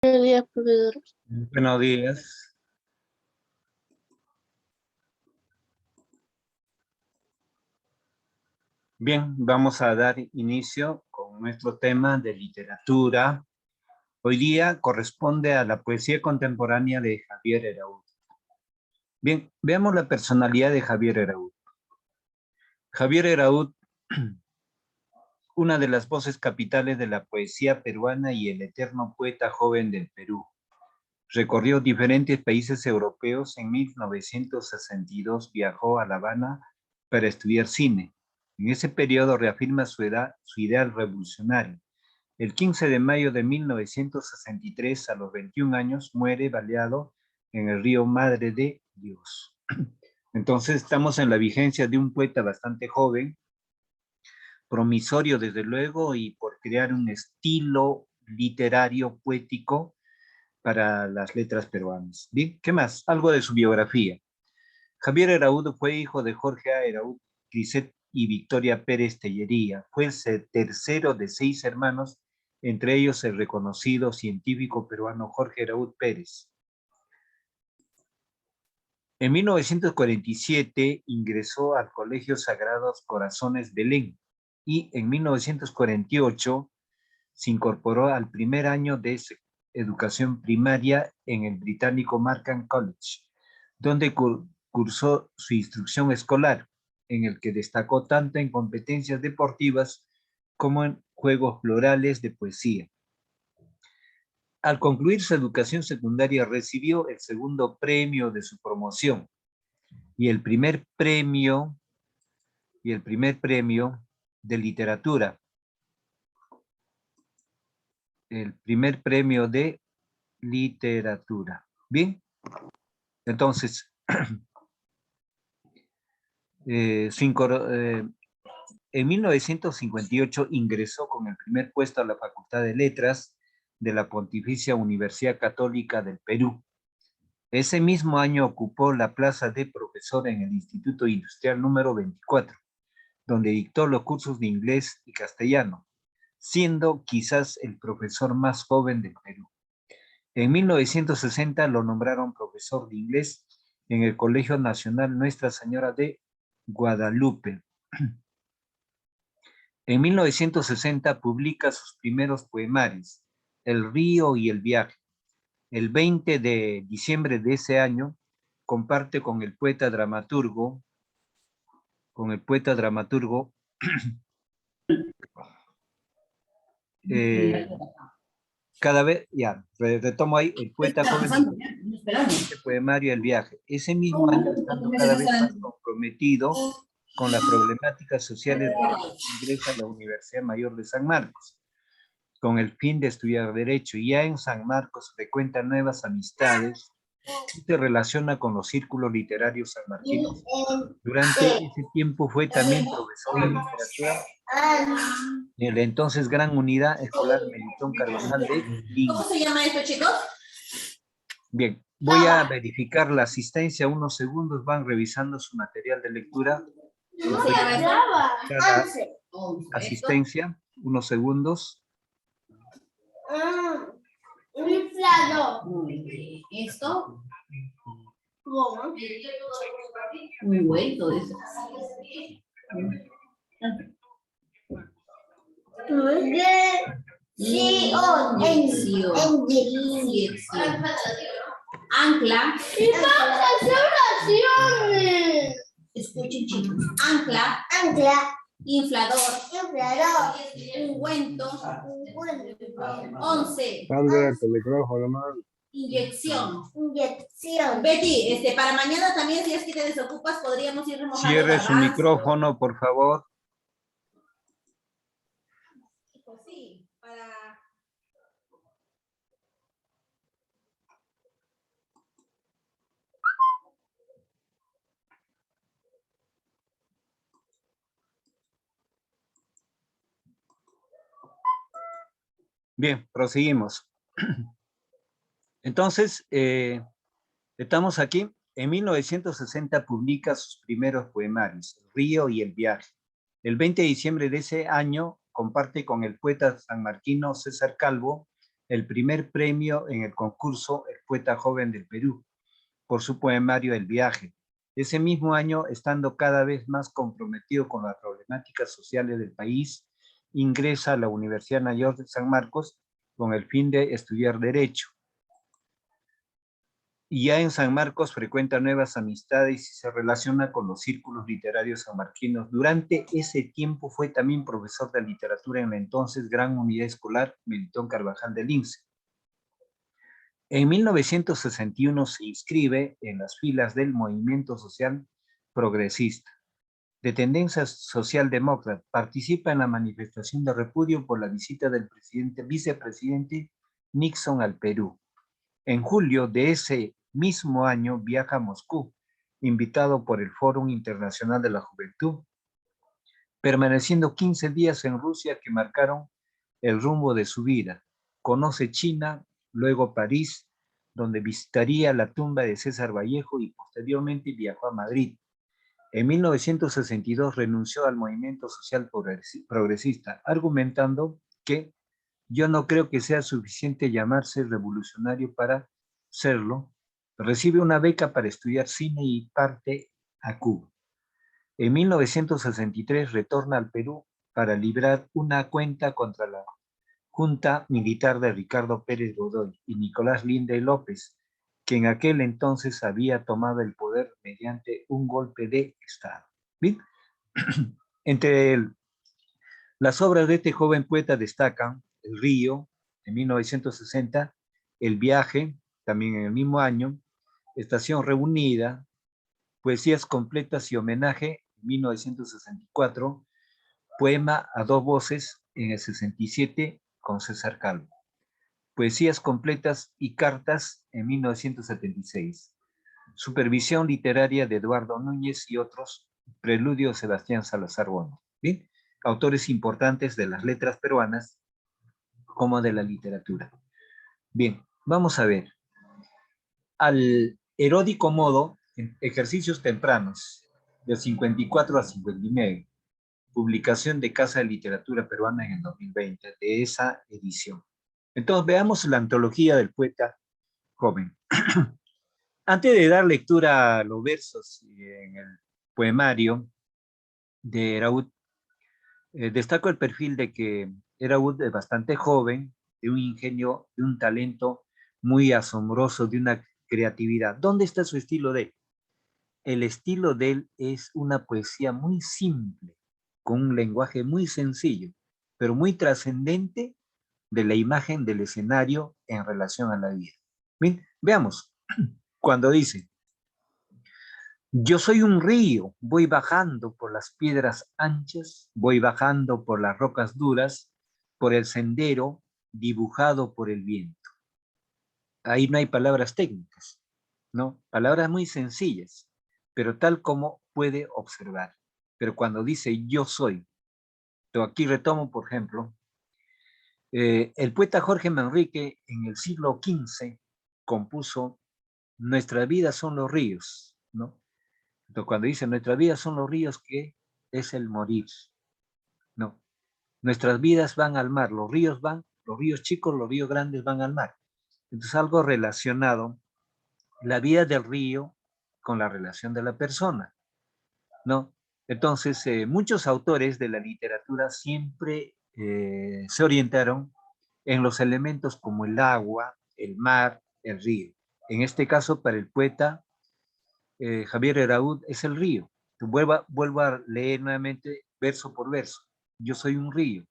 Buenos días, profesor. Buenos días. Bien, vamos a dar inicio con nuestro tema de literatura. Hoy día corresponde a la poesía contemporánea de Javier Eraud. Bien, veamos la personalidad de Javier Eraud. Javier Eraud, una de las voces capitales de la poesía peruana y el eterno poeta joven del Perú. Recorrió diferentes países europeos. En 1962 viajó a La Habana para estudiar cine. En ese periodo reafirma su ideal revolucionario. El 15 de mayo de 1963, a los 21 años, muere baleado en el río Madre de Dios. Entonces estamos en la vigencia de un poeta bastante joven, promisorio desde luego, y por crear un estilo literario poético para las letras peruanas. Bien, ¿qué más? Algo de su biografía. Javier Eraud fue hijo de Jorge A. Eraud Griset y Victoria Pérez Tellería. Fue el tercero de 6 hermanos, entre ellos el reconocido científico peruano Jorge Eraud Pérez. En 1947 ingresó al Colegio Sagrados Corazones Belén y en 1948 se incorporó al primer año de educación primaria en el británico Markham College, donde cursó su instrucción escolar, en el que destacó tanto en competencias deportivas como en juegos florales de poesía. Al concluir su educación secundaria recibió el segundo premio de su promoción y el primer premio de literatura. El primer premio de literatura. Bien, entonces, en 1958 ingresó con el primer puesto a la Facultad de Letras de la Pontificia Universidad Católica del Perú. Ese mismo año ocupó la plaza de profesor en el Instituto Industrial número 24, donde dictó los cursos de inglés y castellano, siendo quizás el profesor más joven del Perú. En 1960 lo nombraron profesor de inglés en el Colegio Nacional Nuestra Señora de Guadalupe. En 1960 publica sus primeros poemarios, El río y el viaje. El 20 de diciembre de ese año comparte con el poeta dramaturgo, cada vez, ya, retomo ahí, el poeta joven, el poemario El viaje. Ese mismo año, estando cada vez más comprometido con las problemáticas sociales, ingresa a la Universidad Mayor de San Marcos, con el fin de estudiar Derecho. Y ya en San Marcos frecuenta nuevas amistades y se relaciona con los círculos literarios sanmarquinos. Durante ese tiempo fue también profesor de literatura en la entonces Gran Unidad Escolar Melitón Carbonal de Lima. ¿Cómo se llama esto, chicos? Bien, voy a verificar la asistencia. Unos segundos, van revisando su material de lectura. ¿Cómo se llama esto? Asistencia, unos segundos. ¿Esto? Muy bueno eso. Inyección. Ancla. Escuchen, chicos. Ancla. Inflador. Ungüento. 11. Sandra, tu micrófono, man. Inyección. Betty, para mañana también, si es que te desocupas, podríamos ir remojando. Cierre su micrófono, por favor. Sí, para... Bien, proseguimos. Entonces, estamos aquí. En 1960 publica sus primeros poemarios, El río y el viaje. El 20 de diciembre de ese año comparte con el poeta sanmarquino César Calvo el primer premio en el concurso El Poeta Joven del Perú por su poemario El Viaje. Ese mismo año, estando cada vez más comprometido con las problemáticas sociales del país, ingresa a la Universidad Mayor de San Marcos con el fin de estudiar Derecho. Y ya en San Marcos frecuenta nuevas amistades y se relaciona con los círculos literarios sanmarquinos. Durante ese tiempo fue también profesor de literatura en la entonces Gran Unidad Escolar Melitón Carvajal del INSE. En 1961 se inscribe en las filas del Movimiento Social Progresista, de tendencia socialdemócrata. Participa en la manifestación de repudio por la visita del vicepresidente Nixon al Perú. En julio de ese mismo año viaja a Moscú, invitado por el Fórum Internacional de la Juventud, permaneciendo 15 días en Rusia que marcaron el rumbo de su vida. Conoce China, luego París, donde visitaría la tumba de César Vallejo y posteriormente viajó a Madrid. En 1962 renunció al movimiento social progresista, argumentando que yo no creo que sea suficiente llamarse revolucionario para serlo. Recibe una beca para estudiar cine y parte a Cuba. En 1963 retorna al Perú para librar una cuenta contra la junta militar de Ricardo Pérez Godoy y Nicolás Linde López, que en aquel entonces había tomado el poder mediante un golpe de Estado. ¿Bien? Entre las obras de este joven poeta destacan El Río, en 1960, El Viaje, también en el mismo año, Estación Reunida, Poesías completas y homenaje, en 1964, Poema a dos voces, en el 67, con César Calvo. Poesías completas y cartas, en 1976. Supervisión literaria de Eduardo Núñez y otros, Preludio Sebastián Salazar Bono. ¿Bien? Autores importantes de las letras peruanas como de la literatura. Bien, vamos a ver. Al erótico modo, en ejercicios tempranos, de 54 a 59, publicación de Casa de Literatura Peruana en el 2020, de esa edición. Entonces, veamos la antología del poeta joven. Antes de dar lectura a los versos en el poemario de Eraud, destaco el perfil de que Eraud es bastante joven, de un ingenio, de un talento muy asombroso, de una creatividad. ¿Dónde está su estilo de él? El estilo de él es una poesía muy simple, con un lenguaje muy sencillo, pero muy trascendente de la imagen del escenario en relación a la vida. Bien, veamos, cuando dice, yo soy un río, voy bajando por las piedras anchas, voy bajando por las rocas duras, por el sendero dibujado por el viento. Ahí no hay palabras técnicas, ¿no? Palabras muy sencillas, pero tal como puede observar. Pero cuando dice yo soy, aquí retomo, por ejemplo, el poeta Jorge Manrique en el siglo XV compuso Nuestras vidas son los ríos, ¿no? Entonces, cuando dice nuestras vidas son los ríos, ¿qué es el morir? No. Nuestras vidas van al mar, los ríos chicos, los ríos grandes van al mar. Entonces, algo relacionado, la vida del río con la relación de la persona, ¿no? Entonces, muchos autores de la literatura siempre se orientaron en los elementos como el agua, el mar, el río. En este caso, para el poeta Javier Eraud es el río. Vuelvo a leer nuevamente verso por verso. Yo soy un río.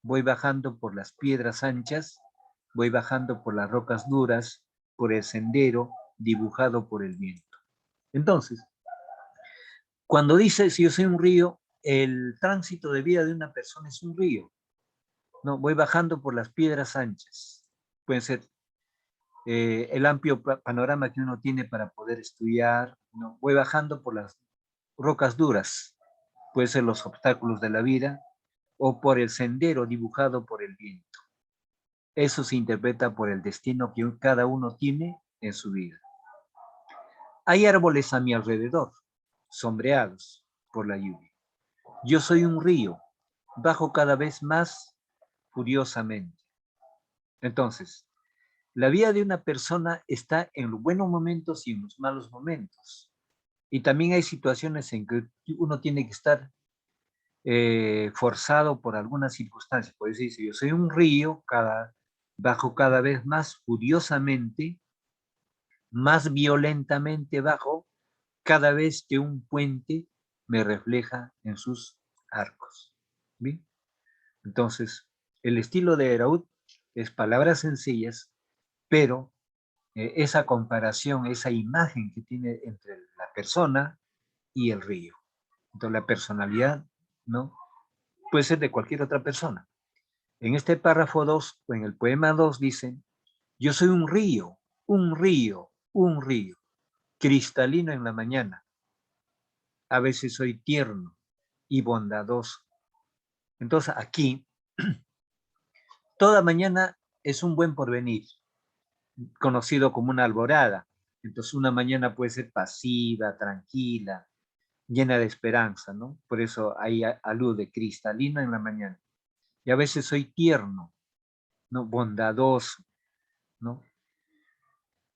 Voy bajando por las piedras anchas, voy bajando por las rocas duras, por el sendero dibujado por el viento. Entonces, cuando dice si yo soy un río, el tránsito de vida de una persona es un río. No, voy bajando por las piedras anchas. Pueden ser el amplio panorama que uno tiene para poder estudiar. ¿No? Voy bajando por las rocas duras, puede ser los obstáculos de la vida, o por el sendero dibujado por el viento. Eso se interpreta por el destino que cada uno tiene en su vida. Hay árboles a mi alrededor, sombreados por la lluvia. Yo soy un río, bajo cada vez más furiosamente. Entonces, la vida de una persona está en los buenos momentos y en los malos momentos. Y también hay situaciones en que uno tiene que estar forzado por alguna circunstancia. Por eso dice, yo soy un río, bajo cada vez más furiosamente, más violentamente bajo, cada vez que un puente me refleja en sus arcos. ¿Bien? Entonces, el estilo de Heraud es palabras sencillas, pero esa comparación, esa imagen que tiene entre la persona y el río. Entonces, la personalidad, ¿no? Puede ser de cualquier otra persona. En este párrafo 2, o en el poema 2, dicen, yo soy un río, un río, un río, cristalino en la mañana. A veces soy tierno y bondadoso. Entonces, aquí, toda mañana es un buen porvenir, conocido como una alborada. Entonces, una mañana puede ser pasiva, tranquila, llena de esperanza, ¿no? Por eso ahí alude cristalina en la mañana. Y a veces soy tierno, ¿no? Bondadoso, ¿no?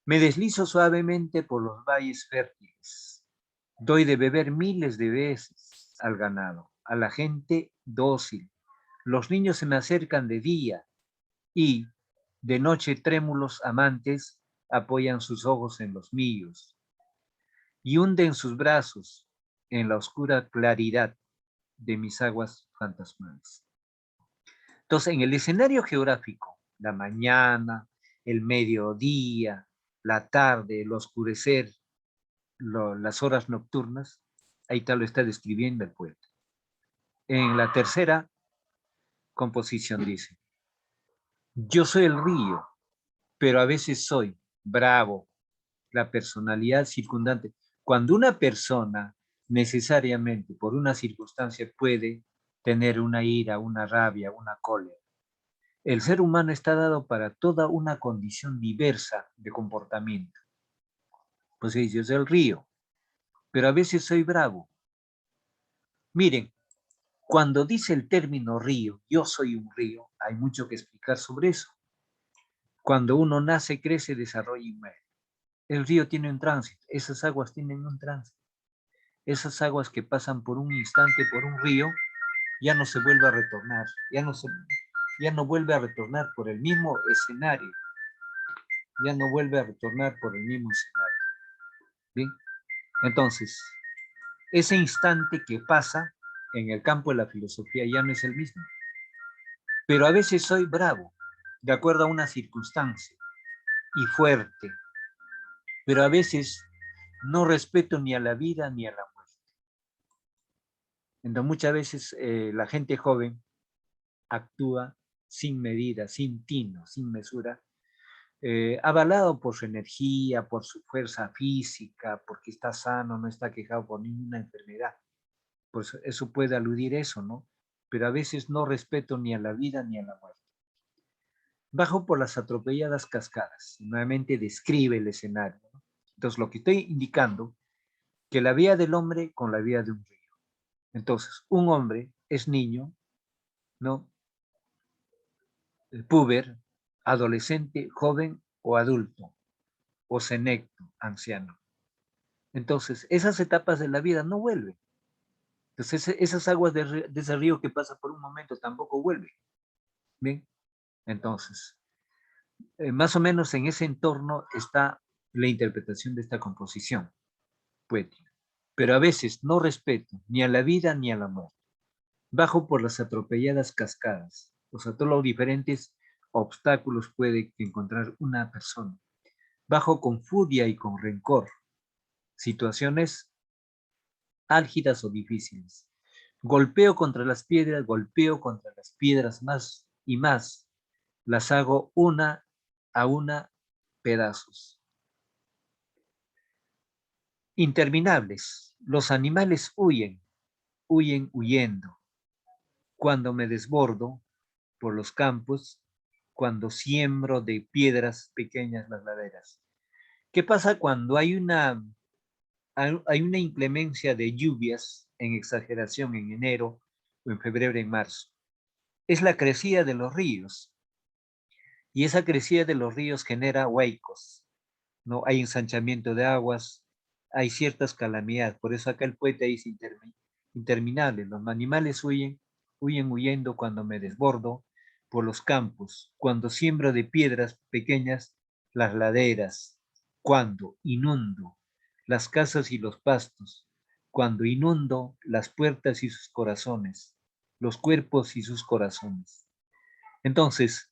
Me deslizo suavemente por los valles fértiles. Doy de beber miles de veces al ganado, a la gente dócil. Los niños se me acercan de día y de noche trémulos amantes apoyan sus ojos en los míos y hunden sus brazos en la oscura claridad de mis aguas fantasmales. Entonces, en el escenario geográfico, la mañana, el mediodía, la tarde, el oscurecer, las horas nocturnas, ahí tal lo está describiendo el poeta. En la tercera composición dice, yo soy el río, pero a veces soy bravo, la personalidad circundante. Cuando una persona necesariamente por una circunstancia puede tener una ira, una rabia, una cólera, el ser humano está dado para toda una condición diversa de comportamiento. Pues dice, yo soy el río, pero a veces soy bravo. Miren, cuando dice el término río, yo soy un río, hay mucho que explicar sobre eso. Cuando uno nace, crece, desarrolla y muere. El río tiene un tránsito, esas aguas tienen un tránsito. Esas aguas que pasan por un instante por un río, ya no se vuelve a retornar, ya no vuelve a retornar por el mismo escenario, ya no vuelve a retornar por el mismo escenario. ¿Bien? Entonces, ese instante que pasa en el campo de la filosofía ya no es el mismo. Pero a veces soy bravo, de acuerdo a una circunstancia, y fuerte, pero a veces no respeto ni a la vida ni a la muerte. Entonces muchas veces la gente joven actúa sin medida, sin tino, sin mesura, avalado por su energía, por su fuerza física, porque está sano, no está quejado por ninguna enfermedad. Pues eso puede aludir eso, ¿no? Pero a veces no respeto ni a la vida ni a la muerte. Bajo por las atropelladas cascadas. Nuevamente describe el escenario, ¿no? Entonces, lo que estoy indicando, que la vida del hombre con la vida de un río. Entonces, un hombre es niño, ¿no? El puber, adolescente, joven o adulto, o senecto, anciano. Entonces, esas etapas de la vida no vuelven. Entonces, esas aguas de ese río que pasa por un momento tampoco vuelven. ¿Bien? Entonces, más o menos en ese entorno está la interpretación de esta composición poética. Pero a veces no respeto ni a la vida ni a la muerte. Bajo por las atropelladas cascadas, o sea, todos los diferentes obstáculos puede encontrar una persona. Bajo con furia y con rencor, situaciones álgidas o difíciles. Golpeo contra las piedras más y más. Las hago una a una pedazos. Interminables. Los animales huyen, huyen huyendo. Cuando me desbordo por los campos, cuando siembro de piedras pequeñas las laderas. ¿Qué pasa cuando hay una inclemencia de lluvias en exageración en enero o en febrero, en marzo? Es la crecida de los ríos. Y esa crecida de los ríos genera huaicos, ¿no? Hay ensanchamiento de aguas, hay ciertas calamidades. Por eso acá el poeta dice interminable. Los animales huyen huyendo cuando me desbordo por los campos, cuando siembro de piedras pequeñas las laderas, cuando inundo las casas y los pastos, cuando inundo las puertas y sus corazones, los cuerpos y sus corazones. Entonces,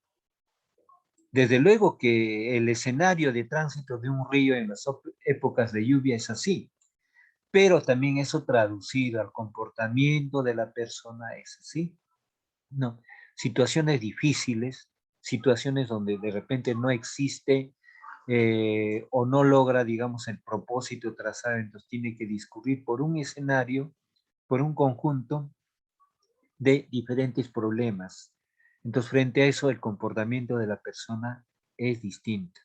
desde luego que el escenario de tránsito de un río en las épocas de lluvia es así, pero también eso traducido al comportamiento de la persona es así. No, situaciones difíciles, situaciones donde de repente no existe o no logra, digamos, el propósito trazado, entonces tiene que discurrir por un escenario, por un conjunto de diferentes problemas. Entonces, frente a eso, el comportamiento de la persona es distinto.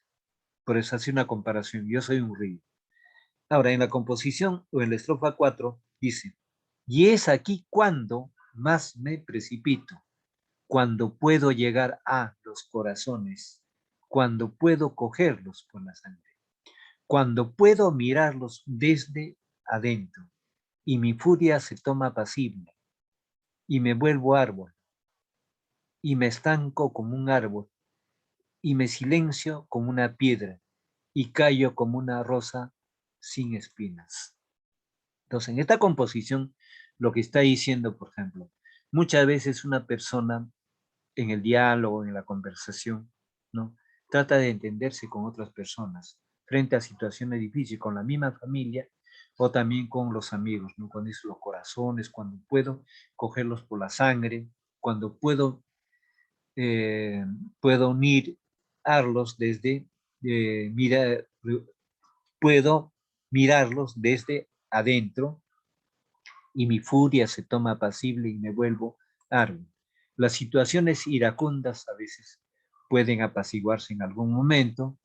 Por eso hace una comparación. Yo soy un río. Ahora, en la composición o en la estrofa 4, dice, y es aquí cuando más me precipito, cuando puedo llegar a los corazones, cuando puedo cogerlos por la sangre, cuando puedo mirarlos desde adentro, y mi furia se toma apacible, y me vuelvo árbol, y me estanco como un árbol, y me silencio como una piedra, y callo como una rosa sin espinas. Entonces, en esta composición, lo que está diciendo, por ejemplo, muchas veces una persona en el diálogo, en la conversación, ¿no? Trata de entenderse con otras personas frente a situaciones difíciles, con la misma familia o también con los amigos, ¿no? Cuando dice los corazones, cuando puedo cogerlos por la sangre, cuando puedo unirlos desde, mira, puedo mirarlos desde adentro y mi furia se toma apacible y me vuelvo árbol. Las situaciones iracundas a veces pueden apaciguarse en algún momento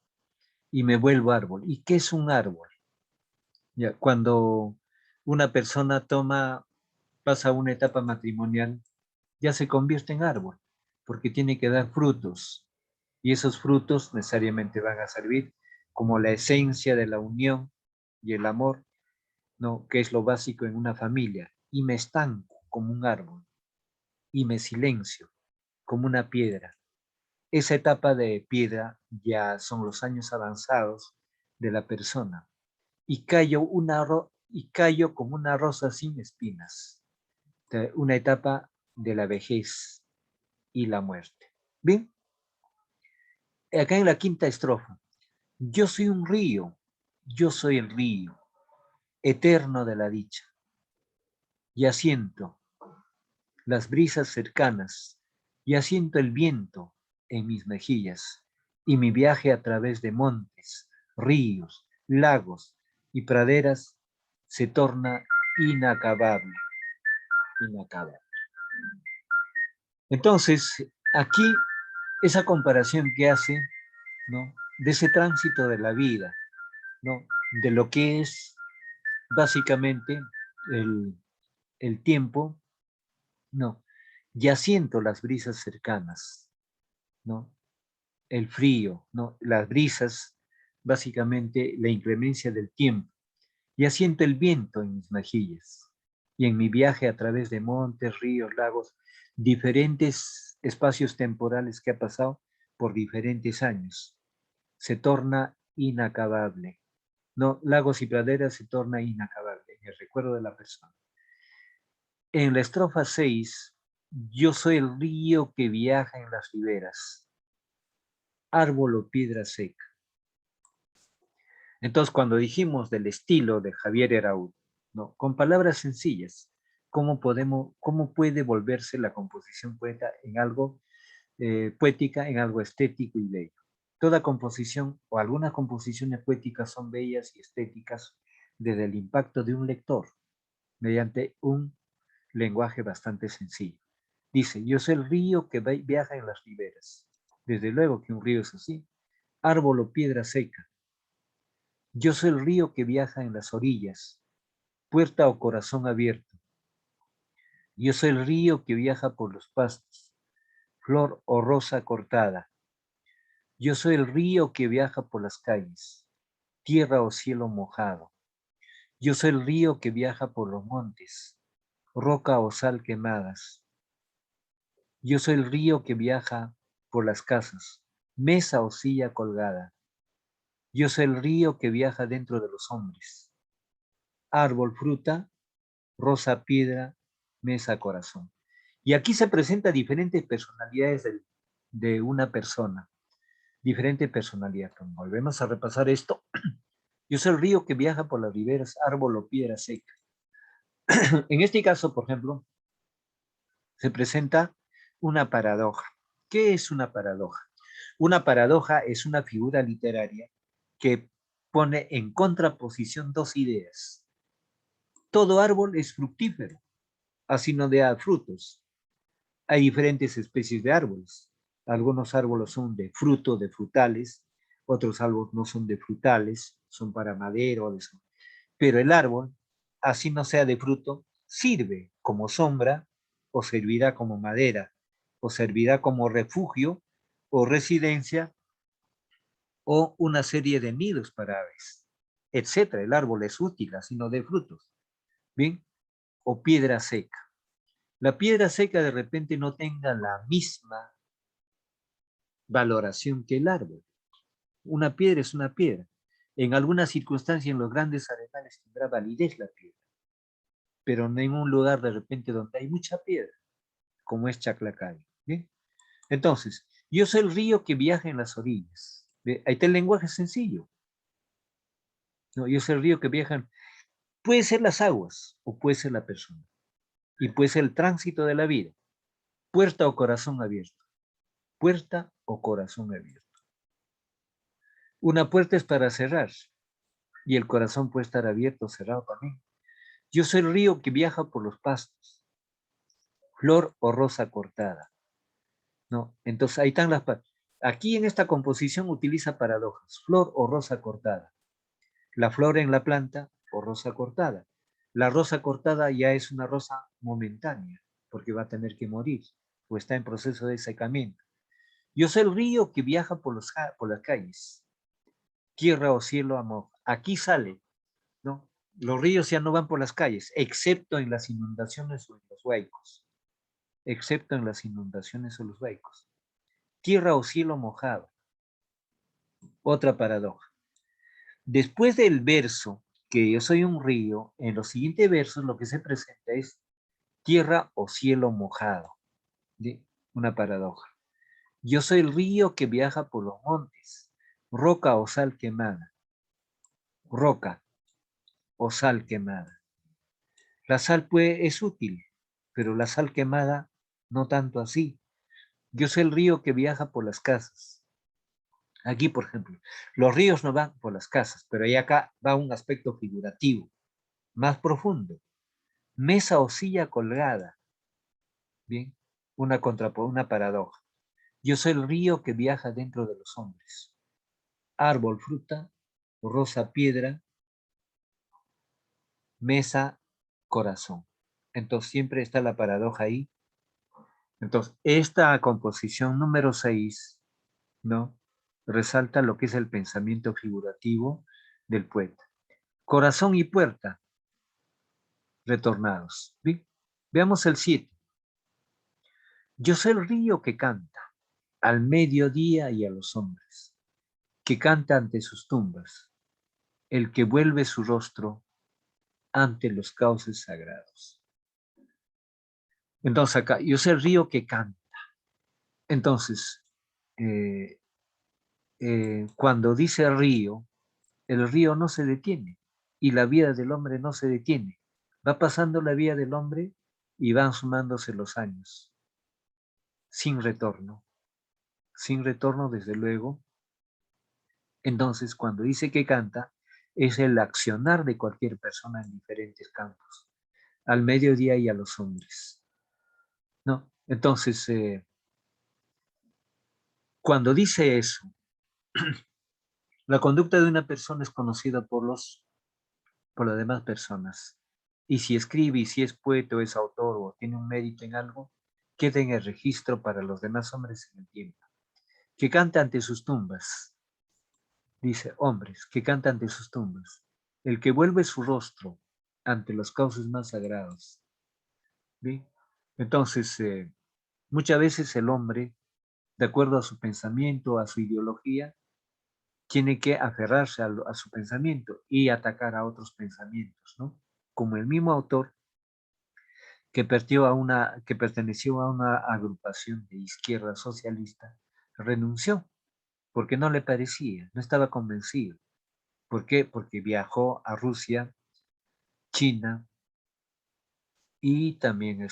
y me vuelvo árbol. ¿Y qué es un árbol? Ya, cuando una persona pasa una etapa matrimonial, ya se convierte en árbol, porque tiene que dar frutos. Y esos frutos necesariamente van a servir como la esencia de la unión y el amor, ¿no? Que es lo básico en una familia. Y me estanco como un árbol y me silencio como una piedra. Esa etapa de piedra ya son los años avanzados de la persona y callo como una rosa sin espinas. Una etapa de la vejez y la muerte. Bien, acá en la quinta estrofa, yo soy un río, yo soy el río, eterno de la dicha, y asiento las brisas cercanas, y asiento el viento en mis mejillas, y mi viaje a través de montes, ríos, lagos y praderas se torna inacabable, inacabable. Entonces, aquí esa comparación que hace, ¿no? De ese tránsito de la vida, ¿no? De lo que es básicamente el, el tiempo, no, ya siento las brisas cercanas, ¿no? El frío, ¿no? Las brisas, básicamente la inclemencia del tiempo. Ya siento el viento en mis mejillas y en mi viaje a través de montes, ríos, lagos, diferentes espacios temporales que ha pasado por diferentes años. Se torna inacabable. No, lagos y praderas se torna inacabable en el recuerdo de la persona. En la estrofa 6, yo soy el río que viaja en las riberas, árbol o piedra seca. Entonces, cuando dijimos del estilo de Javier Eraud, ¿no? Con palabras sencillas, ¿cómo puede volverse la composición poeta en algo poética, en algo estético y bello? Toda composición o algunas composiciones poéticas son bellas y estéticas desde el impacto de un lector, mediante un lenguaje bastante sencillo. Dice, yo soy el río que viaja en las riberas. Desde luego que un río es así. Árbol o piedra seca. Yo soy el río que viaja en las orillas, puerta o corazón abierto. Yo soy el río que viaja por los pastos, flor o rosa cortada. Yo soy el río que viaja por las calles, tierra o cielo mojado. Yo soy el río que viaja por los montes, roca o sal quemadas. Yo soy el río que viaja por las casas, mesa o silla colgada. Yo soy el río que viaja dentro de los hombres, árbol, fruta, rosa, piedra, mesa, corazón. Y aquí se presentan diferentes personalidades de una persona, diferentes personalidades. Volvemos a repasar esto. Yo soy el río que viaja por las riberas, árbol o piedra seca. En este caso, por ejemplo, se presenta una paradoja. ¿Qué es una paradoja? Una paradoja es una figura literaria que pone en contraposición dos ideas. Todo árbol es fructífero, así no da frutos. Hay diferentes especies de árboles. Algunos árboles son de fruto, de frutales, otros árboles no son de frutales, son para madera o de eso. Pero el árbol, así no sea de fruto, sirve como sombra o servirá como madera o servirá como refugio o residencia o una serie de nidos para aves, etcétera. El árbol es útil, así no de frutos. ¿Bien? O piedra seca. La piedra seca de repente no tenga la misma valoración que el árbol. Una piedra es una piedra. En algunas circunstancias, en los grandes arenales tendrá validez la piedra, pero en un lugar de repente donde hay mucha piedra, como es Chaclacayo. ¿Bien? Entonces, yo soy el río que viaja en las orillas. ¿Ve? Ahí está el lenguaje sencillo. ¿No? Yo soy el río que viaja en... Puede ser las aguas o puede ser la persona. Y puede ser el tránsito de la vida. Puerta o corazón abierto. Puerta o corazón abierto. Una puerta es para cerrar y el corazón puede estar abierto o cerrado también. Yo soy el río que viaja por los pastos. Flor o rosa cortada. ¿No? Entonces ahí están las... Aquí en esta composición utiliza paradojas. Flor o rosa cortada. La flor en la planta o rosa cortada. La rosa cortada ya es una rosa momentánea, porque va a tener que morir o está en proceso de secamiento. Yo soy el río que viaja por las calles. Tierra o cielo, amor. Aquí sale, ¿no? Los ríos ya no van por las calles, excepto en las inundaciones o en los huaicos. Excepto en las inundaciones o los huaicos. Tierra o cielo mojado. Otra paradoja. Después del verso, que yo soy un río, en los siguientes versos lo que se presenta es tierra o cielo mojado. ¿Sí? Una paradoja. Yo soy el río que viaja por los montes, roca o sal quemada. Roca o sal quemada. La sal es útil, pero la sal quemada no tanto así. Yo soy el río que viaja por las casas. Aquí, por ejemplo, los ríos no van por las casas, pero ahí acá va un aspecto figurativo, más profundo. Mesa o silla colgada. Bien, una paradoja. Yo soy el río que viaja dentro de los hombres. Árbol, fruta, rosa, piedra, mesa, corazón. Entonces siempre está la paradoja ahí. Entonces, esta composición número 6, ¿no? Resalta lo que es el pensamiento figurativo del poeta. Corazón y puerta, retornados. ¿Bien? Veamos el 7. Yo soy el río que canta al mediodía y a los hombres, que canta ante sus tumbas, el que vuelve su rostro ante los cauces sagrados. Entonces acá, yo soy el río que canta. Entonces, cuando dice río, el río no se detiene y la vida del hombre no se detiene. Va pasando la vida del hombre y van sumándose los años, sin retorno desde luego. Entonces, cuando dice que canta, es el accionar de cualquier persona en diferentes campos, al mediodía y a los hombres. ¿No? Entonces, cuando dice eso, la conducta de una persona es conocida por las demás personas. Y si escribe, y si es poeta o es autor o tiene un mérito en algo, queda en el registro para los demás hombres en el tiempo. que canta ante sus tumbas. Dice, hombres, que canta ante sus tumbas. El que vuelve su rostro ante los cauces más sagrados. ¿Sí? Entonces, muchas veces el hombre, de acuerdo a su pensamiento, a su ideología, tiene que aferrarse a su pensamiento y atacar a otros pensamientos, ¿no? Como el mismo autor que perteneció a una agrupación de izquierda socialista, renunció porque no le parecía, no estaba convencido. ¿Por qué? Porque viajó a Rusia, China y también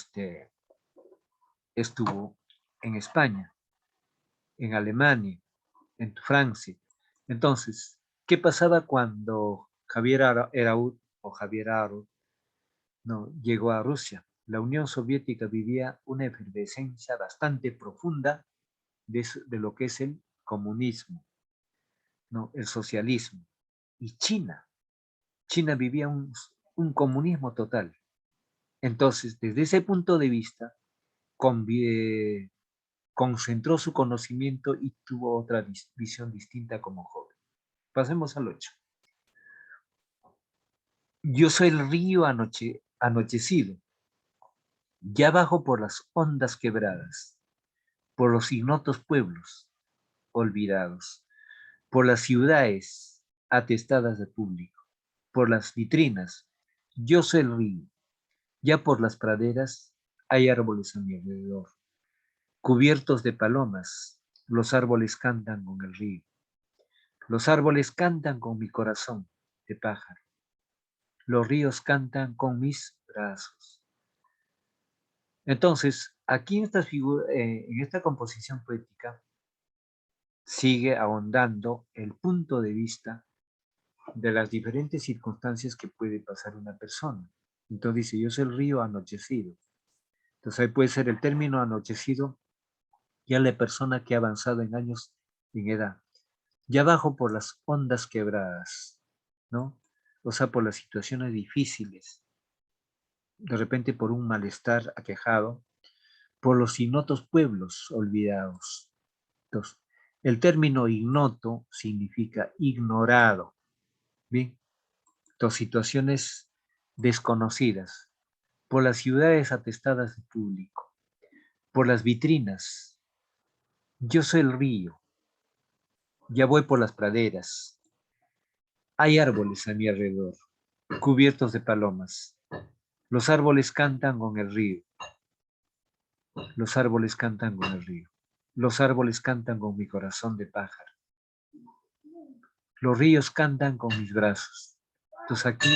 estuvo en España, en Alemania, en Francia. Entonces, ¿qué pasaba cuando Heraud o Javier Araud no, llegó a Rusia? La Unión Soviética vivía una efervescencia bastante profunda de lo que es el comunismo, ¿no? El socialismo. Y China vivía un comunismo total. Entonces, desde ese punto de vista, concentró su conocimiento y tuvo otra visión distinta como joven. Pasemos al 8. Yo soy el río anochecido, ya bajo por las hondas quebradas, por los ignotos pueblos olvidados, por las ciudades atestadas de público, por las vitrinas. Yo soy el río, ya por las praderas hay árboles a mi alrededor, cubiertos de palomas, los árboles cantan con el río. Los árboles cantan con mi corazón de pájaro. Los ríos cantan con mis brazos. Entonces, aquí en esta composición poética sigue ahondando el punto de vista de las diferentes circunstancias que puede pasar una persona. Entonces dice, yo soy el río anochecido. Entonces ahí puede ser el término anochecido ya la persona que ha avanzado en años, en edad. Ya bajo por las ondas quebradas, ¿no? O sea, por las situaciones difíciles, de repente por un malestar aquejado, por los ignotos pueblos olvidados. Entonces, el término ignoto significa ignorado, ¿bien? Entonces, situaciones desconocidas, por las ciudades atestadas de público, por las vitrinas. Yo soy el río, ya voy por las praderas. Hay árboles a mi alrededor, cubiertos de palomas. Los árboles cantan con el río. Los árboles cantan con el río. Los árboles cantan con mi corazón de pájaro. Los ríos cantan con mis brazos. Entonces aquí,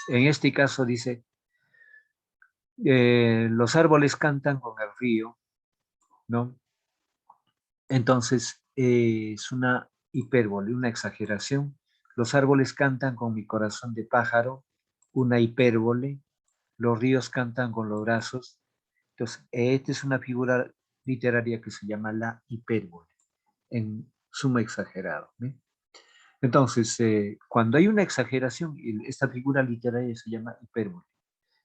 en este caso dice, los árboles cantan con el río, ¿no? Entonces es una hipérbole, una exageración. Los árboles cantan con mi corazón de pájaro, una hipérbole. Los ríos cantan con los brazos. Entonces, esta es una figura literaria que se llama la hipérbole, en sumo exagerado. ¿Sí? Entonces, cuando hay una exageración, esta figura literaria se llama hipérbole.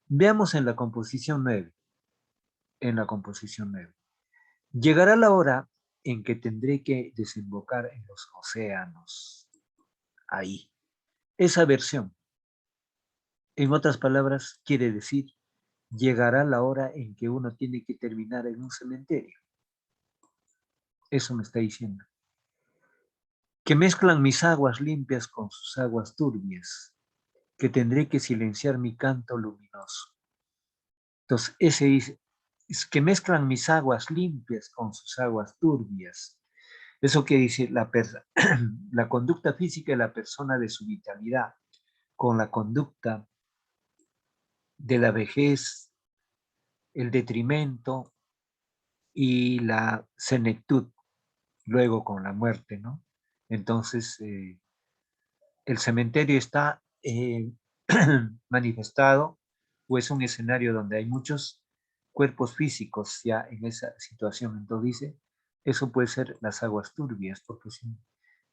Veamos en la composición 9. En la composición 9. Llegará la hora en que tendré que desembocar en los océanos. Ahí. Esa versión, en otras palabras, quiere decir, llegará la hora en que uno tiene que terminar en un cementerio. Eso me está diciendo. Que mezclan mis aguas limpias con sus aguas turbias, que tendré que silenciar mi canto luminoso. Entonces, ese dice, es que mezclan mis aguas limpias con sus aguas turbias. Eso que dice la conducta física de la persona de su vitalidad con la conducta de la vejez, el detrimento y la senectud, luego con la muerte, ¿no? Entonces, el cementerio está manifestado o es un escenario donde hay muchos cuerpos físicos ya en esa situación. Entonces dice, eso puede ser las aguas turbias, porque son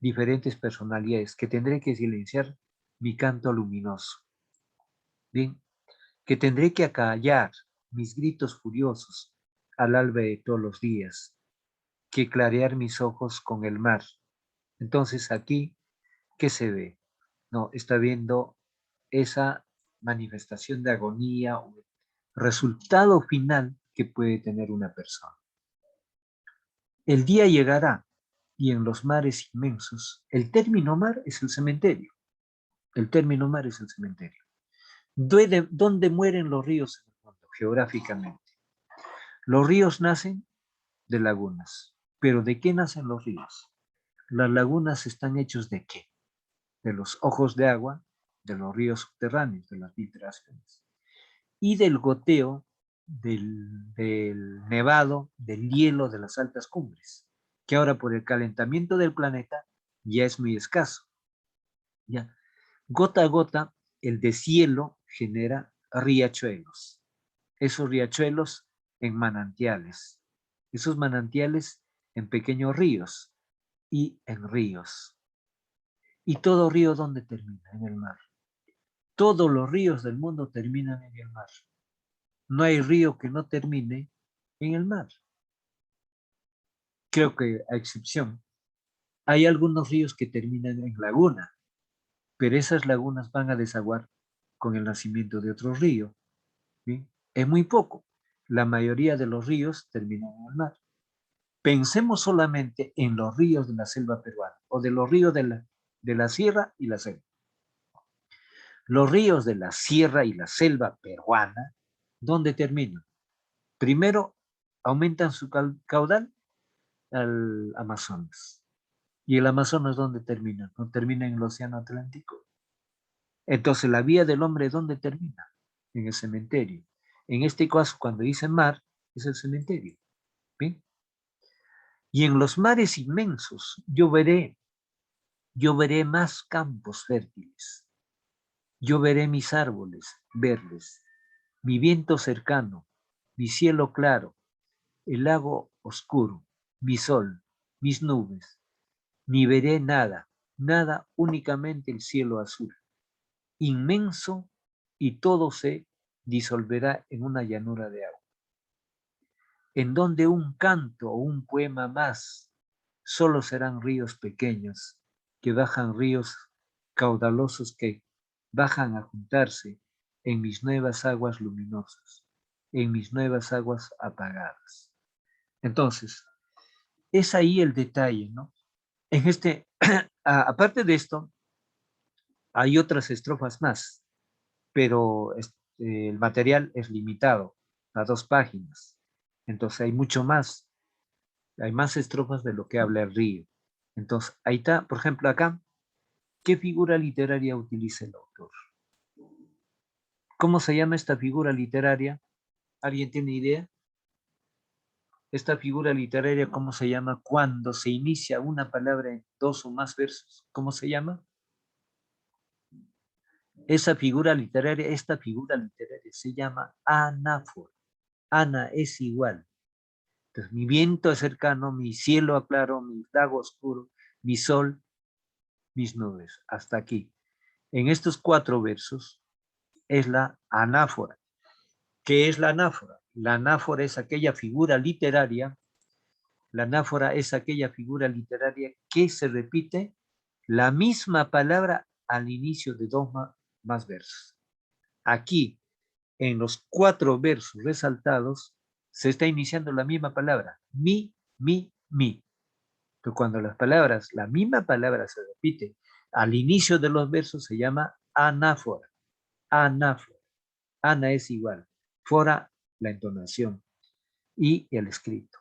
diferentes personalidades que tendré que silenciar mi canto luminoso. Bien, que tendré que acallar mis gritos furiosos al alba de todos los días, que clarear mis ojos con el mar. Entonces aquí, ¿qué se ve? No, está viendo esa manifestación de agonía o resultado final que puede tener una persona. El día llegará y en los mares inmensos, el término mar es el cementerio. El término mar es el cementerio. ¿Dónde mueren los ríos en el mundo? Geográficamente. Los ríos nacen de lagunas. ¿Pero de qué nacen los ríos? Las lagunas están hechos ¿de qué? De los ojos de agua, de los ríos subterráneos, de las filtraciones. Y del goteo del nevado, del hielo de las altas cumbres, que ahora por el calentamiento del planeta ya es muy escaso. Ya. Gota a gota, el deshielo genera riachuelos. Esos riachuelos en manantiales. Esos manantiales en pequeños ríos y en ríos. ¿Y todo río dónde termina? En el mar. Todos los ríos del mundo terminan en el mar. No hay río que no termine en el mar. Creo que a excepción, hay algunos ríos que terminan en laguna, pero esas lagunas van a desaguar con el nacimiento de otro río. ¿Sí? Es muy poco. La mayoría de los ríos terminan en el mar. Pensemos solamente en los ríos de la selva peruana o de los ríos de la sierra y la selva. Los ríos de la sierra y la selva peruana, ¿dónde terminan? Primero, aumentan su caudal al Amazonas. ¿Y el Amazonas dónde termina? ¿No termina en el Océano Atlántico? Entonces, la vía del hombre, ¿dónde termina? En el cementerio. En este caso, cuando dice mar, es el cementerio. ¿Bien? Y en los mares inmensos, yo veré más campos fértiles. Yo veré mis árboles verdes, mi viento cercano, mi cielo claro, el lago oscuro, mi sol, mis nubes. Ni veré nada, nada, únicamente el cielo azul, inmenso, y todo se disolverá en una llanura de agua, en donde un canto o un poema más solo serán ríos pequeños, que bajan ríos caudalosos que bajan a juntarse en mis nuevas aguas luminosas, en mis nuevas aguas apagadas. Entonces, es ahí el detalle, ¿no? En aparte de esto, hay otras estrofas más, pero el material es limitado a 2 páginas. Entonces hay mucho más, hay más estrofas de lo que habla el río. Entonces, ahí está, por ejemplo, acá, ¿qué figura literaria utiliza el autor? ¿Cómo se llama esta figura literaria? ¿Alguien tiene idea? Esta figura literaria, ¿cómo se llama cuando se inicia una palabra en 2 o más versos? ¿Cómo se llama? Esta figura literaria se llama anáfora. Ana es igual. Entonces, mi viento es cercano, mi cielo aclaro, mi lago oscuro, mi sol, mis nubes. Hasta aquí. En estos 4 versos es la anáfora. ¿Qué es la anáfora? La anáfora es aquella figura literaria. La anáfora es aquella figura literaria que se repite la misma palabra al inicio de 2 más versos. Aquí, en los 4 versos resaltados, se está iniciando la misma palabra, mi, mi, mi. Pero cuando la misma palabra se repite al inicio de los versos, se llama anáfora. Anáfora. Ana es igual. Fora, la entonación. Y el escrito.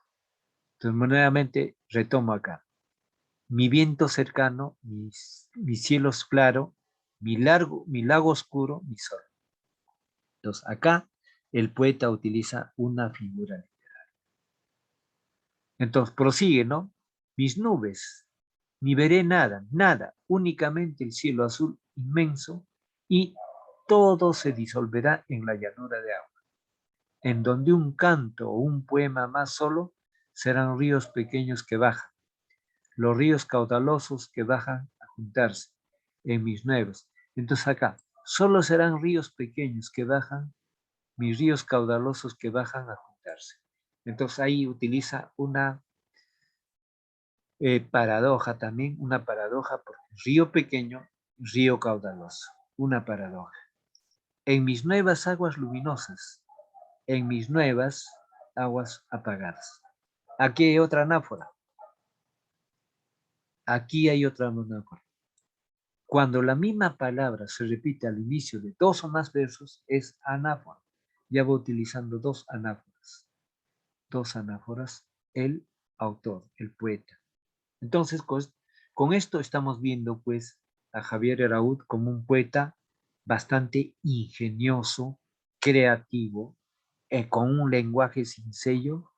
Entonces, nuevamente, retomo acá. Mi viento cercano, mi cielo es claro, mi lago oscuro, mi sol. Entonces, acá el poeta utiliza una figura literaria. Entonces, prosigue, ¿no? Mis nubes, ni veré nada, nada, únicamente el cielo azul inmenso y todo se disolverá en la llanura de agua, en donde un canto o un poema más solo serán ríos pequeños que bajan, los ríos caudalosos que bajan a juntarse en mis nuevos. Entonces acá, solo serán ríos pequeños que bajan, mis ríos caudalosos que bajan a juntarse. Entonces ahí utiliza una Paradoja también, una paradoja, porque río pequeño, río caudaloso, una paradoja. En mis nuevas aguas luminosas, en mis nuevas aguas apagadas. Aquí hay otra anáfora. Aquí hay otra anáfora. Cuando la misma palabra se repite al inicio de dos o más versos, es anáfora. Ya va utilizando dos anáforas. Dos anáforas, el autor, el poeta. Entonces, con esto estamos viendo, pues, a Javier Araúz como un poeta bastante ingenioso, creativo, con un lenguaje sencillo,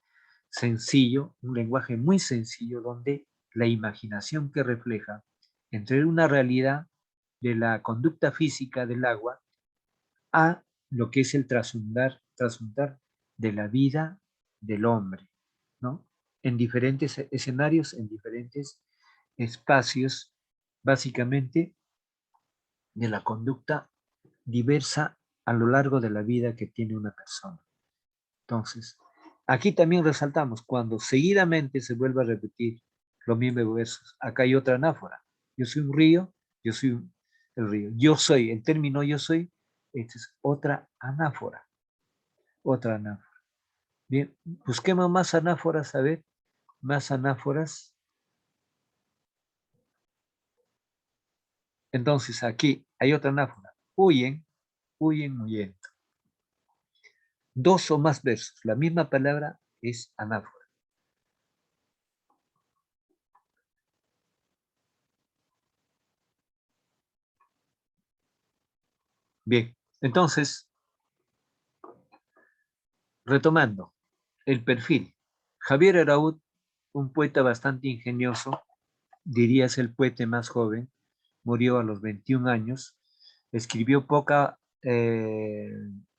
un lenguaje muy sencillo, donde la imaginación que refleja entre una realidad de la conducta física del agua a lo que es el trasuntar de la vida del hombre, ¿no? En diferentes escenarios, en diferentes espacios, básicamente de la conducta diversa a lo largo de la vida que tiene una persona. Entonces, aquí también resaltamos, cuando seguidamente se vuelve a repetir los mismos versos, acá hay otra anáfora. Yo soy un río, yo soy el río. Yo soy, el término yo soy, esta es otra anáfora. Otra anáfora. Bien, busquemos más anáforas, a ver, más anáforas. Entonces, aquí hay otra anáfora. Huyen, huyen, huyendo. Dos o más versos, la misma palabra es anáfora. Bien, entonces, retomando, el perfil. Javier Araúz, un poeta bastante ingenioso, dirías el poeta más joven, murió a los 21 años, escribió poca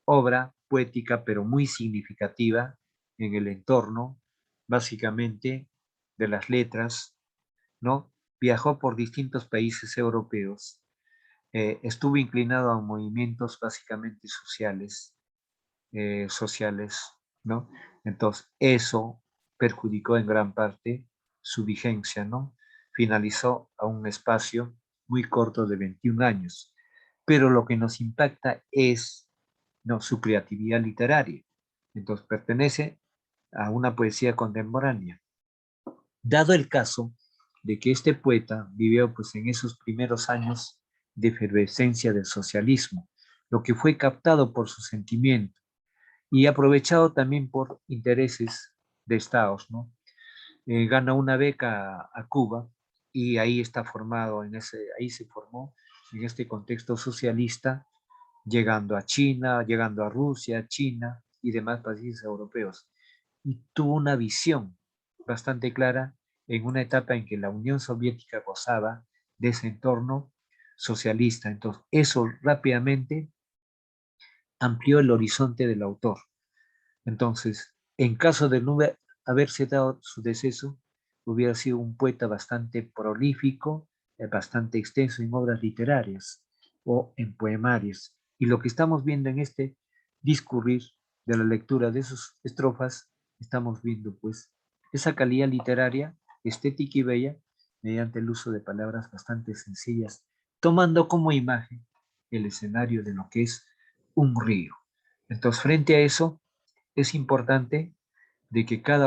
obra poética, pero muy significativa en el entorno, básicamente, de las letras, ¿no? Viajó por distintos países europeos, estuvo inclinado a movimientos básicamente sociales, ¿no? Entonces, eso perjudicó en gran parte su vigencia, ¿no? Finalizó a un espacio muy corto de 21 años. Pero lo que nos impacta es, ¿no?, su creatividad literaria. Entonces, pertenece a una poesía contemporánea. Dado el caso de que este poeta vivió, pues, en esos primeros años de efervescencia del socialismo, lo que fue captado por su sentimiento y aprovechado también por intereses de estados, ¿no? Gana una beca a Cuba y ahí está formado, ahí se formó en este contexto socialista, llegando a China, llegando a Rusia, China y demás países europeos. Y tuvo una visión bastante clara en una etapa en que la Unión Soviética gozaba de ese entorno socialista. Entonces, eso rápidamente amplió el horizonte del autor. Entonces, en caso de no haberse dado su deceso, hubiera sido un poeta bastante prolífico, bastante extenso en obras literarias o en poemarios. Y lo que estamos viendo en este discurrir de la lectura de sus estrofas, estamos viendo pues esa calidad literaria, estética y bella, mediante el uso de palabras bastante sencillas, tomando como imagen el escenario de lo que es un río. Entonces, frente a eso, es importante de que cada